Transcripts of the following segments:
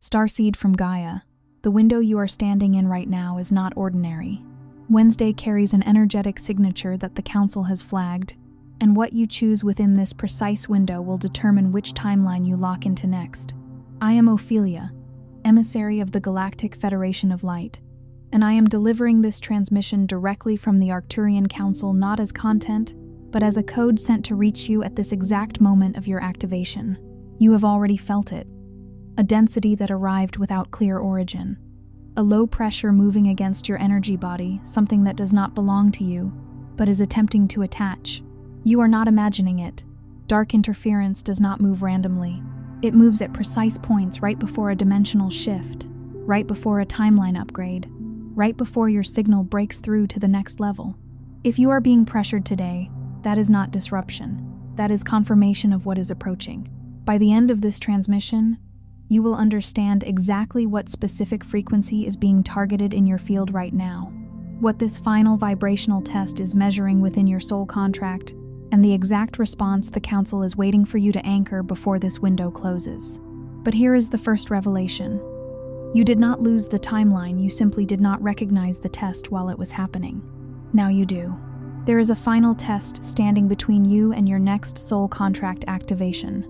Starseed from Gaia, the window you are standing in right now is not ordinary. Wednesday carries an energetic signature that the Council has flagged, and what you choose within this precise window will determine which timeline you lock into next. I am Ophelia, emissary of the Galactic Federation of Light, and I am delivering this transmission directly from the Arcturian Council not as content, but as a code sent to reach you at this exact moment of your activation. You have already felt it. A density that arrived without clear origin. A low pressure moving against your energy body, something that does not belong to you, but is attempting to attach. You are not imagining it. Dark interference does not move randomly. It moves at precise points right before a dimensional shift, right before a timeline upgrade, right before your signal breaks through to the next level. If you are being pressured today, that is not disruption. That is confirmation of what is approaching. By the end of this transmission, you will understand exactly what specific frequency is being targeted in your field right now, what this final vibrational test is measuring within your soul contract, and the exact response the Council is waiting for you to anchor before this window closes. But here is the first revelation. You did not lose the timeline, you simply did not recognize the test while it was happening. Now you do. There is a final test standing between you and your next soul contract activation.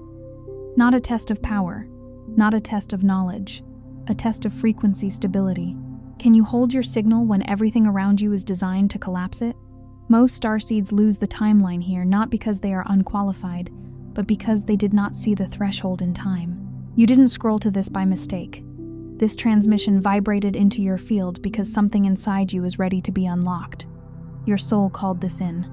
Not a test of power, not a test of knowledge, a test of frequency stability. Can you hold your signal when everything around you is designed to collapse it? Most starseeds lose the timeline here not because they are unqualified, but because they did not see the threshold in time. You didn't scroll to this by mistake. This transmission vibrated into your field because something inside you is ready to be unlocked. Your soul called this in.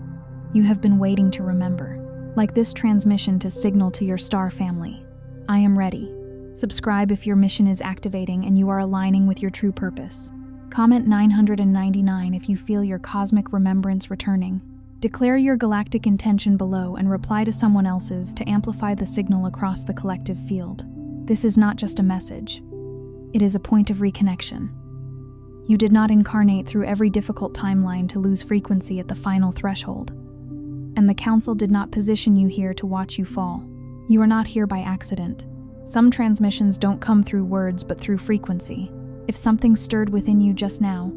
You have been waiting to remember. Like this transmission to signal to your star family. I am ready. Subscribe if your mission is activating and you are aligning with your true purpose. Comment 999 if you feel your cosmic remembrance returning. Declare your galactic intention below and reply to someone else's to amplify the signal across the collective field. This is not just a message. It is a point of reconnection. You did not incarnate through every difficult timeline to lose frequency at the final threshold. And the Council did not position you here to watch you fall. You are not here by accident. Some transmissions don't come through words but through frequency. If something stirred within you just now,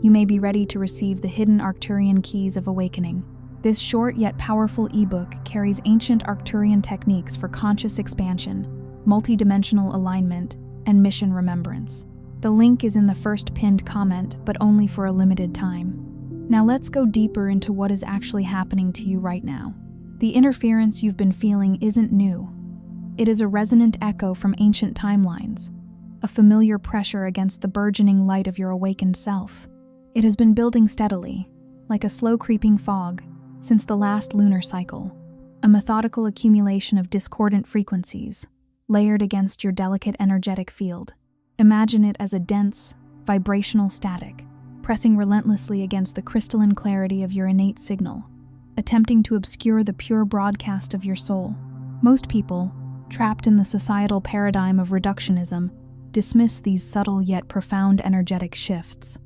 you may be ready to receive the hidden Arcturian keys of awakening. This short yet powerful ebook carries ancient Arcturian techniques for conscious expansion, multidimensional alignment, and mission remembrance. The link is in the first pinned comment, but only for a limited time. Now let's go deeper into what is actually happening to you right now. The interference you've been feeling isn't new. It is a resonant echo from ancient timelines, a familiar pressure against the burgeoning light of your awakened self. It has been building steadily, like a slow creeping fog, since the last lunar cycle, a methodical accumulation of discordant frequencies, layered against your delicate energetic field. Imagine it as a dense, vibrational static, pressing relentlessly against the crystalline clarity of your innate signal, attempting to obscure the pure broadcast of your soul. Most people, trapped in the societal paradigm of reductionism, dismiss these subtle yet profound energetic shifts.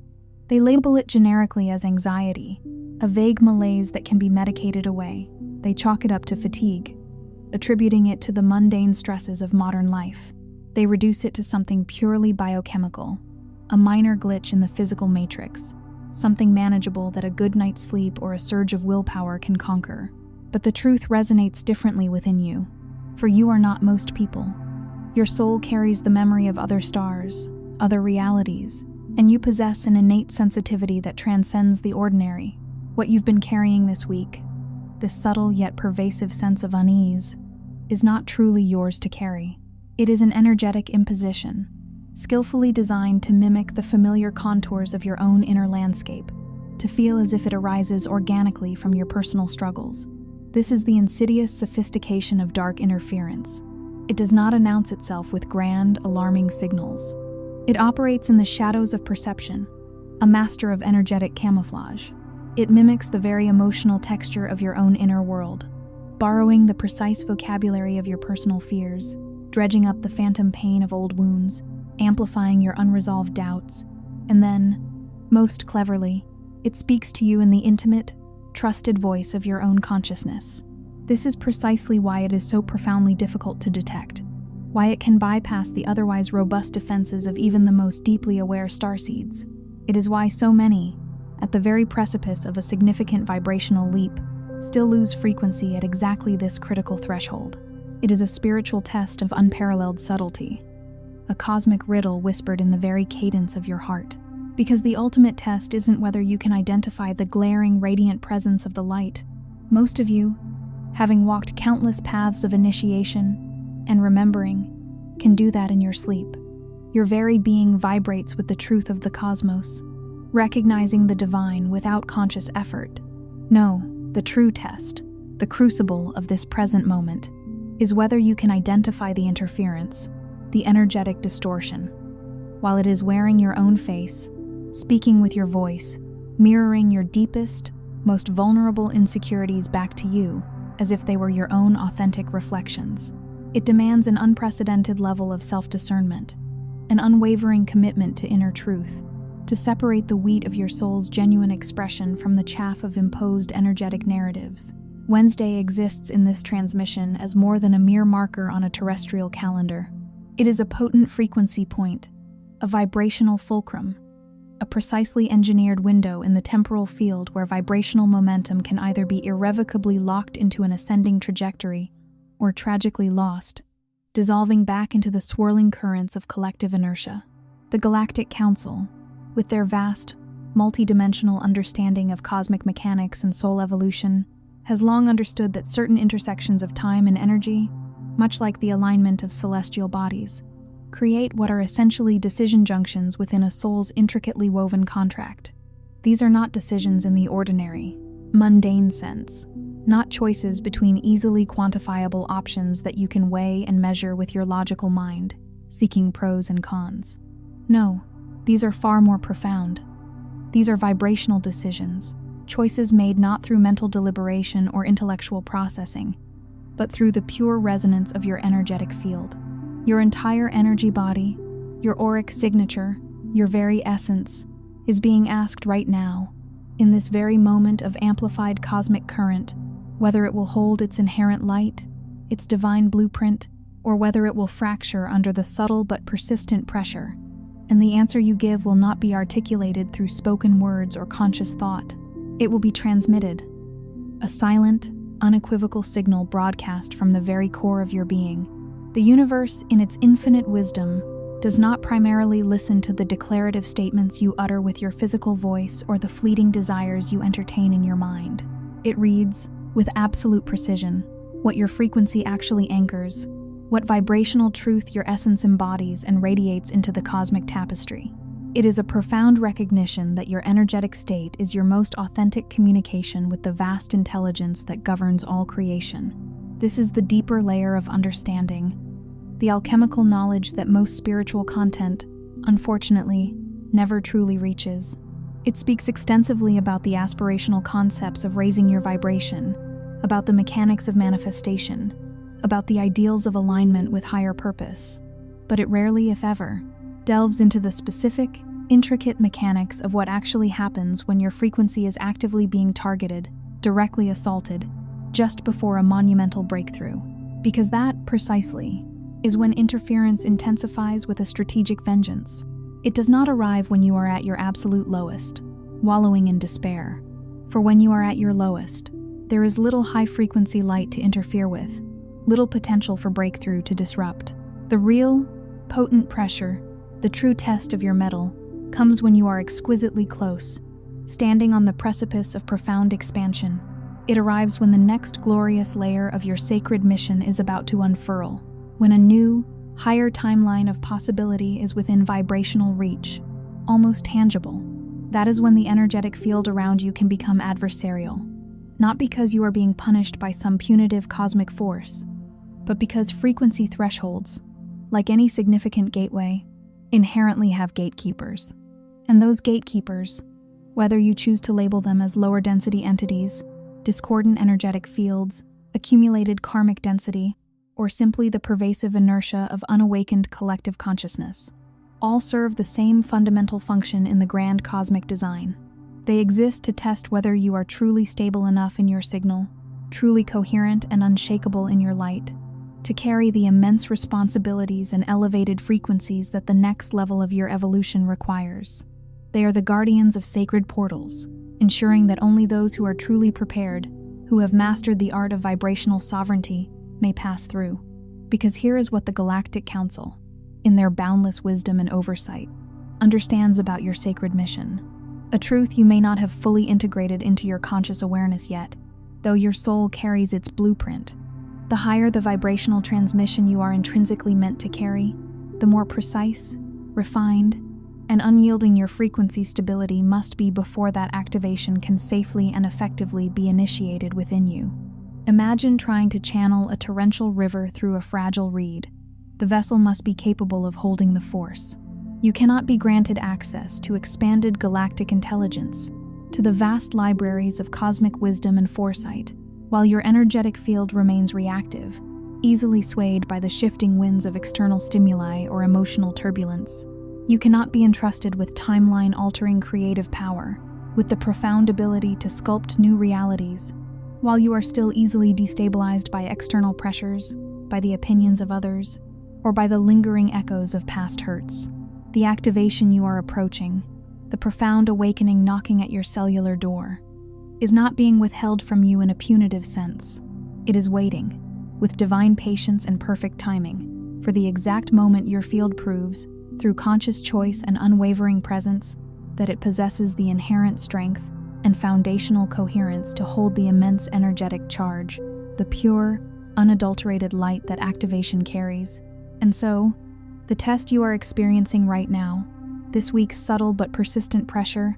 They label it generically as anxiety, a vague malaise that can be medicated away. They chalk it up to fatigue, attributing it to the mundane stresses of modern life. They reduce it to something purely biochemical, a minor glitch in the physical matrix, something manageable that a good night's sleep or a surge of willpower can conquer. But the truth resonates differently within you. For you are not most people. Your soul carries the memory of other stars, other realities, and you possess an innate sensitivity that transcends the ordinary. What you've been carrying this week, this subtle yet pervasive sense of unease, is not truly yours to carry. It is an energetic imposition, skillfully designed to mimic the familiar contours of your own inner landscape, to feel as if it arises organically from your personal struggles. This is the insidious sophistication of dark interference. It does not announce itself with grand, alarming signals. It operates in the shadows of perception, a master of energetic camouflage. It mimics the very emotional texture of your own inner world, borrowing the precise vocabulary of your personal fears, dredging up the phantom pain of old wounds, amplifying your unresolved doubts, and then, most cleverly, it speaks to you in the intimate, trusted voice of your own consciousness. This is precisely why it is so profoundly difficult to detect. why it can bypass the otherwise robust defenses of even the most deeply aware starseeds. It is why so many, at the very precipice of a significant vibrational leap, still lose frequency at exactly this critical threshold. It is a spiritual test of unparalleled subtlety, a cosmic riddle whispered in the very cadence of your heart. Because the ultimate test isn't whether you can identify the glaring, radiant presence of the light. Most of you, having walked countless paths of initiation and remembering, can do that in your sleep. Your very being vibrates with the truth of the cosmos, recognizing the divine without conscious effort. No, the true test, the crucible of this present moment, is whether you can identify the interference, the energetic distortion, while it is wearing your own face, speaking with your voice, mirroring your deepest, most vulnerable insecurities back to you, as if they were your own authentic reflections. It demands an unprecedented level of self-discernment, an unwavering commitment to inner truth, to separate the wheat of your soul's genuine expression from the chaff of imposed energetic narratives. Wednesday exists in this transmission as more than a mere marker on a terrestrial calendar. It is a potent frequency point, a vibrational fulcrum, a precisely engineered window in the temporal field where vibrational momentum can either be irrevocably locked into an ascending trajectory or tragically lost, dissolving back into the swirling currents of collective inertia. The Galactic Council, with their vast, multidimensional understanding of cosmic mechanics and soul evolution, has long understood that certain intersections of time and energy, much like the alignment of celestial bodies, create what are essentially decision junctions within a soul's intricately woven contract. These are not decisions in the ordinary, mundane sense, not choices between easily quantifiable options that you can weigh and measure with your logical mind, seeking pros and cons. No, these are far more profound. These are vibrational decisions, choices made not through mental deliberation or intellectual processing, but through the pure resonance of your energetic field. Your entire energy body, your auric signature, your very essence, is being asked right now, in this very moment of amplified cosmic current, whether it will hold its inherent light, its divine blueprint, or whether it will fracture under the subtle but persistent pressure. And the answer you give will not be articulated through spoken words or conscious thought. It will be transmitted, a silent, unequivocal signal broadcast from the very core of your being. The universe, in its infinite wisdom, does not primarily listen to the declarative statements you utter with your physical voice or the fleeting desires you entertain in your mind. It reads, with absolute precision, what your frequency actually anchors, what vibrational truth your essence embodies and radiates into the cosmic tapestry. It is a profound recognition that your energetic state is your most authentic communication with the vast intelligence that governs all creation. This is the deeper layer of understanding, the alchemical knowledge that most spiritual content, unfortunately, never truly reaches. It speaks extensively about the aspirational concepts of raising your vibration, about the mechanics of manifestation, about the ideals of alignment with higher purpose, but it rarely, if ever, delves into the specific, intricate mechanics of what actually happens when your frequency is actively being targeted, directly assaulted, just before a monumental breakthrough. Because that, precisely, is when interference intensifies with a strategic vengeance. It does not arrive when you are at your absolute lowest, wallowing in despair. For when you are at your lowest, there is little high-frequency light to interfere with, little potential for breakthrough to disrupt. The real, potent pressure, the true test of your mettle, comes when you are exquisitely close, standing on the precipice of profound expansion. It arrives when the next glorious layer of your sacred mission is about to unfurl, when a new, higher timeline of possibility is within vibrational reach, almost tangible. That is when the energetic field around you can become adversarial, not because you are being punished by some punitive cosmic force, but because frequency thresholds, like any significant gateway, inherently have gatekeepers. And those gatekeepers, whether you choose to label them as lower density entities, discordant energetic fields, accumulated karmic density, or simply the pervasive inertia of unawakened collective consciousness, all serve the same fundamental function in the grand cosmic design. They exist to test whether you are truly stable enough in your signal, truly coherent and unshakable in your light, to carry the immense responsibilities and elevated frequencies that the next level of your evolution requires. They are the guardians of sacred portals, ensuring that only those who are truly prepared, who have mastered the art of vibrational sovereignty, may pass through. Because here is what the Galactic Council, in their boundless wisdom and oversight, understands about your sacred mission. A truth you may not have fully integrated into your conscious awareness yet, though your soul carries its blueprint. The higher the vibrational transmission you are intrinsically meant to carry, the more precise, refined, and unyielding your frequency stability must be before that activation can safely and effectively be initiated within you. Imagine trying to channel a torrential river through a fragile reed. The vessel must be capable of holding the force. You cannot be granted access to expanded galactic intelligence, to the vast libraries of cosmic wisdom and foresight, while your energetic field remains reactive, easily swayed by the shifting winds of external stimuli or emotional turbulence. You cannot be entrusted with timeline-altering creative power, with the profound ability to sculpt new realities, while you are still easily destabilized by external pressures, by the opinions of others, or by the lingering echoes of past hurts. The activation you are approaching, the profound awakening knocking at your cellular door, is not being withheld from you in a punitive sense. It is waiting, with divine patience and perfect timing, for the exact moment your field proves, through conscious choice and unwavering presence, that it possesses the inherent strength and foundational coherence to hold the immense energetic charge, the pure, unadulterated light that activation carries. And so, the test you are experiencing right now, this week's subtle but persistent pressure,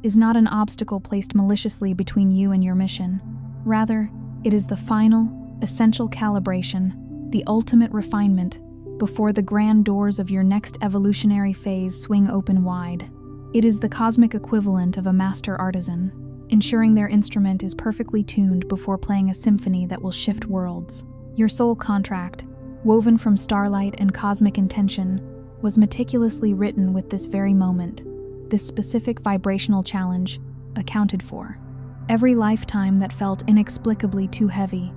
is not an obstacle placed maliciously between you and your mission. Rather, it is the final, essential calibration, the ultimate refinement, before the grand doors of your next evolutionary phase swing open wide. It is the cosmic equivalent of a master artisan, ensuring their instrument is perfectly tuned before playing a symphony that will shift worlds. Your soul contract, woven from starlight and cosmic intention, was meticulously written with this very moment, this specific vibrational challenge, accounted for. Every lifetime that felt inexplicably too heavy,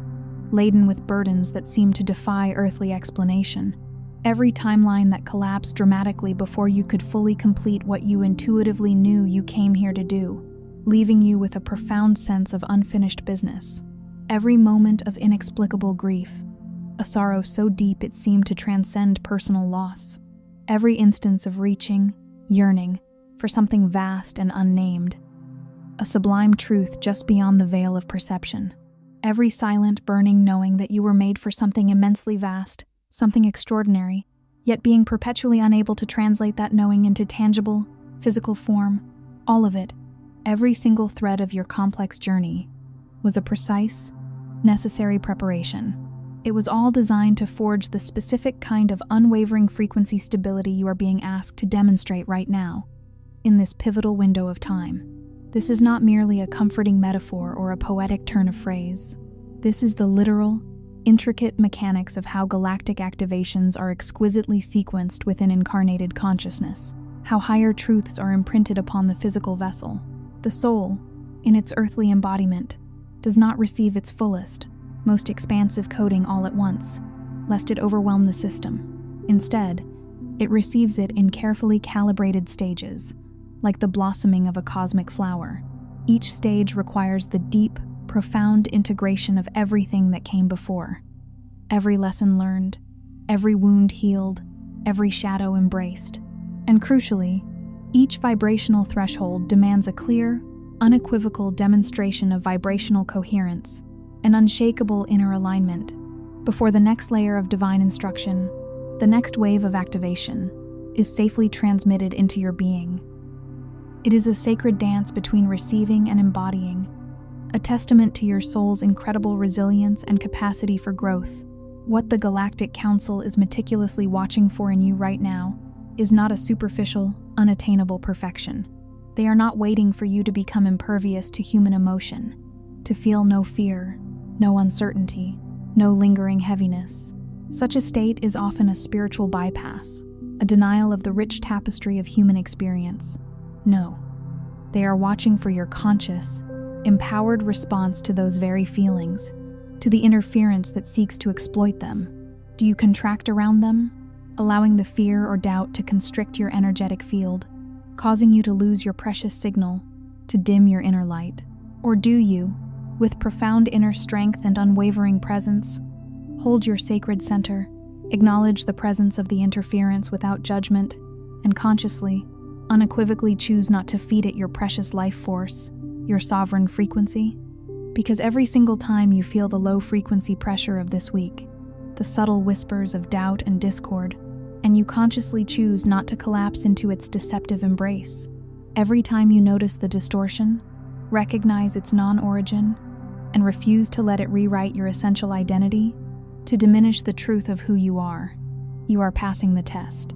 laden with burdens that seemed to defy earthly explanation. Every timeline that collapsed dramatically before you could fully complete what you intuitively knew you came here to do, leaving you with a profound sense of unfinished business. Every moment of inexplicable grief, a sorrow so deep it seemed to transcend personal loss. Every instance of reaching, yearning, for something vast and unnamed, a sublime truth just beyond the veil of perception. Every silent, burning knowing that you were made for something immensely vast, something extraordinary, yet being perpetually unable to translate that knowing into tangible, physical form. All of it, every single thread of your complex journey, was a precise, necessary preparation. It was all designed to forge the specific kind of unwavering frequency stability you are being asked to demonstrate right now, in this pivotal window of time. This is not merely a comforting metaphor or a poetic turn of phrase. This is the literal, intricate mechanics of how galactic activations are exquisitely sequenced within incarnated consciousness, how higher truths are imprinted upon the physical vessel. The soul, in its earthly embodiment, does not receive its fullest, most expansive coding all at once, lest it overwhelm the system. Instead, it receives it in carefully calibrated stages, like the blossoming of a cosmic flower. Each stage requires the deep, profound integration of everything that came before. Every lesson learned, every wound healed, every shadow embraced. And crucially, each vibrational threshold demands a clear, unequivocal demonstration of vibrational coherence, an unshakable inner alignment, before the next layer of divine instruction, the next wave of activation, is safely transmitted into your being. It is a sacred dance between receiving and embodying, a testament to your soul's incredible resilience and capacity for growth. What the Galactic Council is meticulously watching for in you right now is not a superficial, unattainable perfection. They are not waiting for you to become impervious to human emotion, to feel no fear, no uncertainty, no lingering heaviness. Such a state is often a spiritual bypass, a denial of the rich tapestry of human experience. No, they are watching for your conscious, empowered response to those very feelings, to the interference that seeks to exploit them. Do you contract around them, allowing the fear or doubt to constrict your energetic field, causing you to lose your precious signal, to dim your inner light? Or do you, with profound inner strength and unwavering presence, hold your sacred center, acknowledge the presence of the interference without judgment, and consciously, unequivocally choose not to feed it your precious life force, your sovereign frequency? Because every single time you feel the low frequency pressure of this week, the subtle whispers of doubt and discord, and you consciously choose not to collapse into its deceptive embrace, every time you notice the distortion, recognize its non-origin, and refuse to let it rewrite your essential identity, to diminish the truth of who you are passing the test.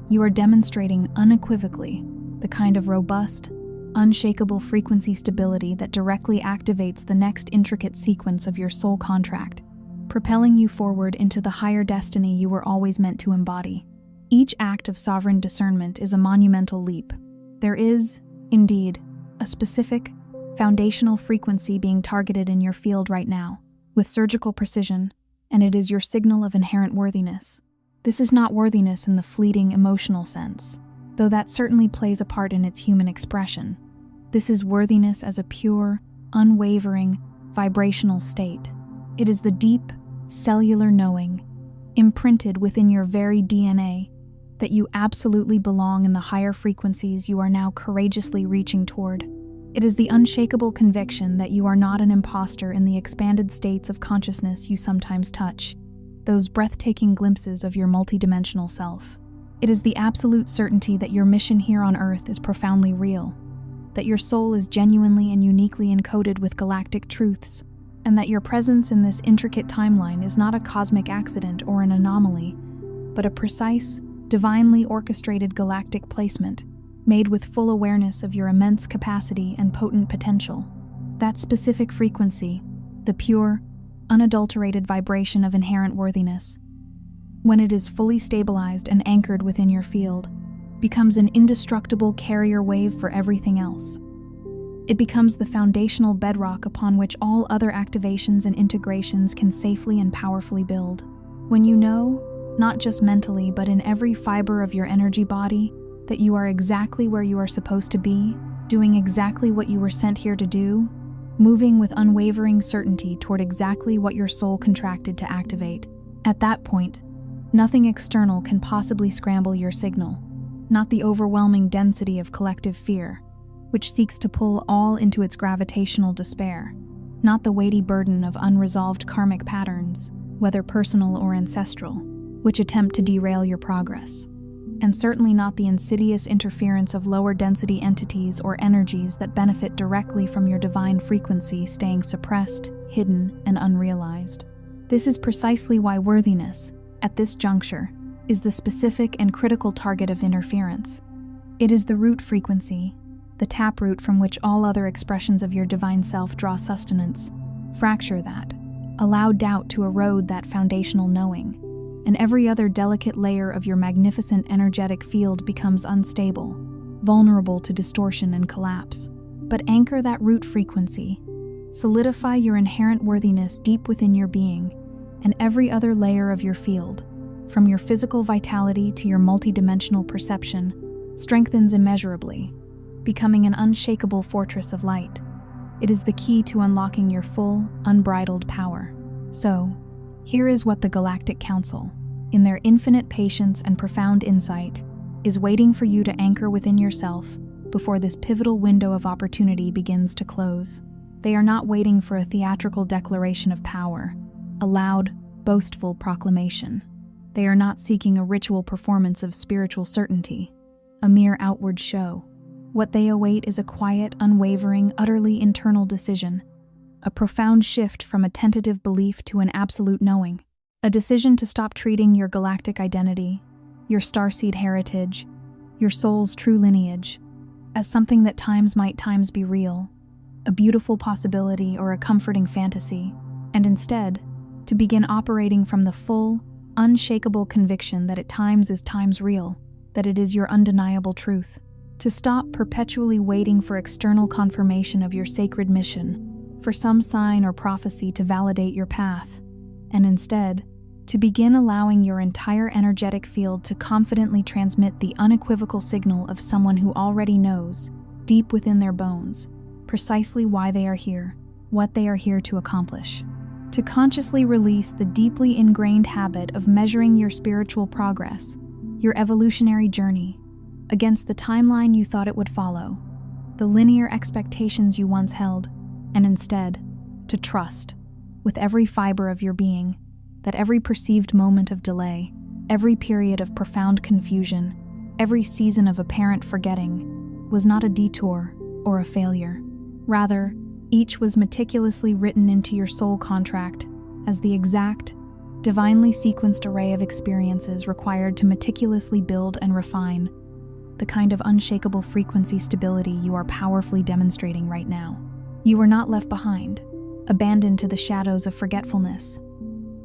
You are demonstrating unequivocally the kind of robust, unshakable frequency stability that directly activates the next intricate sequence of your soul contract, propelling you forward into the higher destiny you were always meant to embody. Each act of sovereign discernment is a monumental leap. There is, indeed, a specific, foundational frequency being targeted in your field right now, with surgical precision, and it is your signal of inherent worthiness. This is not worthiness in the fleeting emotional sense, though that certainly plays a part in its human expression. This is worthiness as a pure, unwavering, vibrational state. It is the deep, cellular knowing, imprinted within your very DNA, that you absolutely belong in the higher frequencies you are now courageously reaching toward. It is the unshakable conviction that you are not an imposter in the expanded states of consciousness you sometimes touch, those breathtaking glimpses of your multidimensional self. It is the absolute certainty that your mission here on Earth is profoundly real, that your soul is genuinely and uniquely encoded with galactic truths, and that your presence in this intricate timeline is not a cosmic accident or an anomaly, but a precise, divinely orchestrated galactic placement, made with full awareness of your immense capacity and potent potential. That specific frequency, the pure, unadulterated vibration of inherent worthiness, when it is fully stabilized and anchored within your field, becomes an indestructible carrier wave for everything else. It becomes the foundational bedrock upon which all other activations and integrations can safely and powerfully build. When you know, not just mentally but in every fiber of your energy body, that you are exactly where you are supposed to be, doing exactly what you were sent here to do, moving with unwavering certainty toward exactly what your soul contracted to activate. At that point, nothing external can possibly scramble your signal, not the overwhelming density of collective fear, which seeks to pull all into its gravitational despair, not the weighty burden of unresolved karmic patterns, whether personal or ancestral, which attempt to derail your progress, and certainly not the insidious interference of lower density entities or energies that benefit directly from your divine frequency staying suppressed, hidden, and unrealized. This is precisely why worthiness, at this juncture, is the specific and critical target of interference. It is the root frequency, the taproot from which all other expressions of your divine self draw sustenance. Fracture that, allow doubt to erode that foundational knowing, and every other delicate layer of your magnificent energetic field becomes unstable, vulnerable to distortion and collapse. But anchor that root frequency, solidify your inherent worthiness deep within your being, and every other layer of your field, from your physical vitality to your multidimensional perception, strengthens immeasurably, becoming an unshakable fortress of light. It is the key to unlocking your full, unbridled power. So, here is what the Galactic Council, in their infinite patience and profound insight, is waiting for you to anchor within yourself before this pivotal window of opportunity begins to close. They are not waiting for a theatrical declaration of power, a loud, boastful proclamation. They are not seeking a ritual performance of spiritual certainty, a mere outward show. What they await is a quiet, unwavering, utterly internal decision, a profound shift from a tentative belief to an absolute knowing, a decision to stop treating your galactic identity, your starseed heritage, your soul's true lineage, as something that might times be real, a beautiful possibility or a comforting fantasy, and instead, to begin operating from the full, unshakable conviction that at times is real, that it is your undeniable truth. To stop perpetually waiting for external confirmation of your sacred mission, for some sign or prophecy to validate your path, and instead, to begin allowing your entire energetic field to confidently transmit the unequivocal signal of someone who already knows, deep within their bones, precisely why they are here, what they are here to accomplish. To consciously release the deeply ingrained habit of measuring your spiritual progress, your evolutionary journey, against the timeline you thought it would follow, the linear expectations you once held, and instead, to trust, with every fiber of your being, that every perceived moment of delay, every period of profound confusion, every season of apparent forgetting, was not a detour or a failure. Rather, each was meticulously written into your soul contract as the exact, divinely sequenced array of experiences required to meticulously build and refine the kind of unshakable frequency stability you are powerfully demonstrating right now. You were not left behind, abandoned to the shadows of forgetfulness.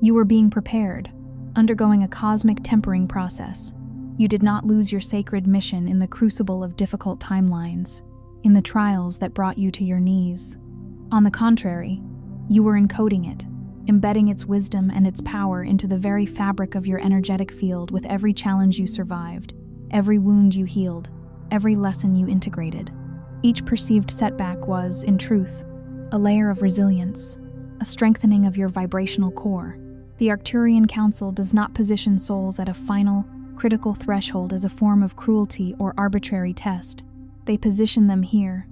You were being prepared, undergoing a cosmic tempering process. You did not lose your sacred mission in the crucible of difficult timelines, in the trials that brought you to your knees. On the contrary, you were encoding it, embedding its wisdom and its power into the very fabric of your energetic field with every challenge you survived, every wound you healed, every lesson you integrated. Each perceived setback was, in truth, a layer of resilience, a strengthening of your vibrational core. The Arcturian Council does not position souls at a final, critical threshold as a form of cruelty or arbitrary test. They position them here,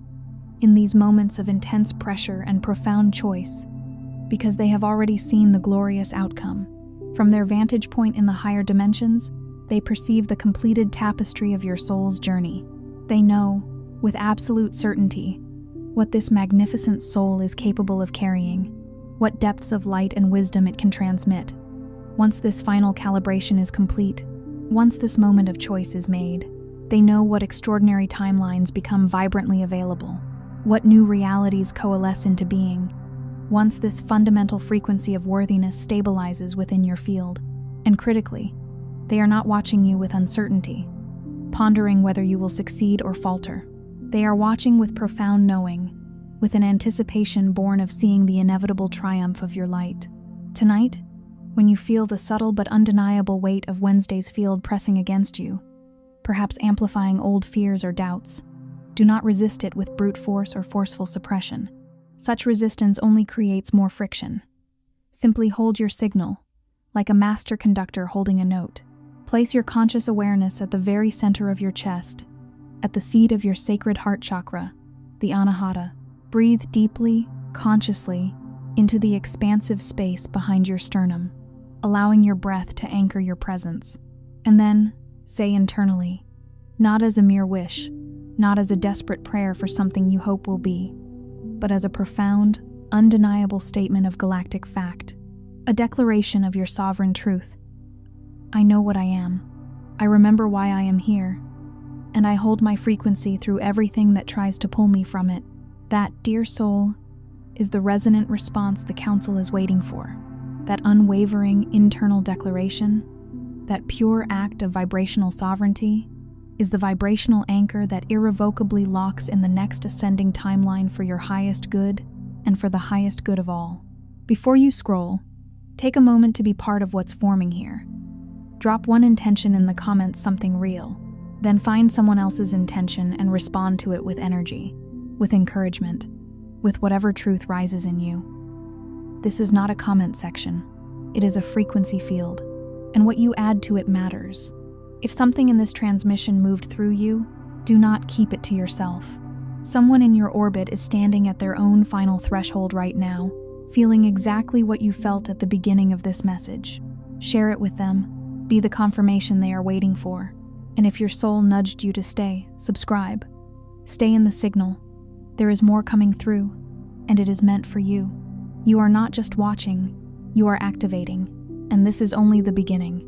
in these moments of intense pressure and profound choice, because they have already seen the glorious outcome. From their vantage point in the higher dimensions, they perceive the completed tapestry of your soul's journey. They know, with absolute certainty, what this magnificent soul is capable of carrying, what depths of light and wisdom it can transmit. Once this final calibration is complete, once this moment of choice is made, they know what extraordinary timelines become vibrantly available, what new realities coalesce into being, once this fundamental frequency of worthiness stabilizes within your field. And critically, they are not watching you with uncertainty, pondering whether you will succeed or falter. They are watching with profound knowing, with an anticipation born of seeing the inevitable triumph of your light. Tonight, when you feel the subtle but undeniable weight of Wednesday's field pressing against you, perhaps amplifying old fears or doubts, do not resist it with brute force or forceful suppression. Such resistance only creates more friction. Simply hold your signal, like a master conductor holding a note. Place your conscious awareness at the very center of your chest, at the seat of your sacred heart chakra, the Anahata. Breathe deeply, consciously, into the expansive space behind your sternum, allowing your breath to anchor your presence. And then, say internally, not as a mere wish, not as a desperate prayer for something you hope will be, but as a profound, undeniable statement of galactic fact, a declaration of your sovereign truth. I know what I am. I remember why I am here, and I hold my frequency through everything that tries to pull me from it. That, dear soul, is the resonant response the Council is waiting for. That unwavering internal declaration, that pure act of vibrational sovereignty, is the vibrational anchor that irrevocably locks in the next ascending timeline for your highest good and for the highest good of all. Before you scroll, take a moment to be part of what's forming here. Drop one intention in the comments, something real. Then find someone else's intention and respond to it with energy, with encouragement, with whatever truth rises in you. This is not a comment section. It is a frequency field, and what you add to it matters. If something in this transmission moved through you, do not keep it to yourself. Someone in your orbit is standing at their own final threshold right now, feeling exactly what you felt at the beginning of this message. Share it with them. Be the confirmation they are waiting for. And if your soul nudged you to stay, subscribe. Stay in the signal. There is more coming through, and it is meant for you. You are not just watching, you are activating, and this is only the beginning.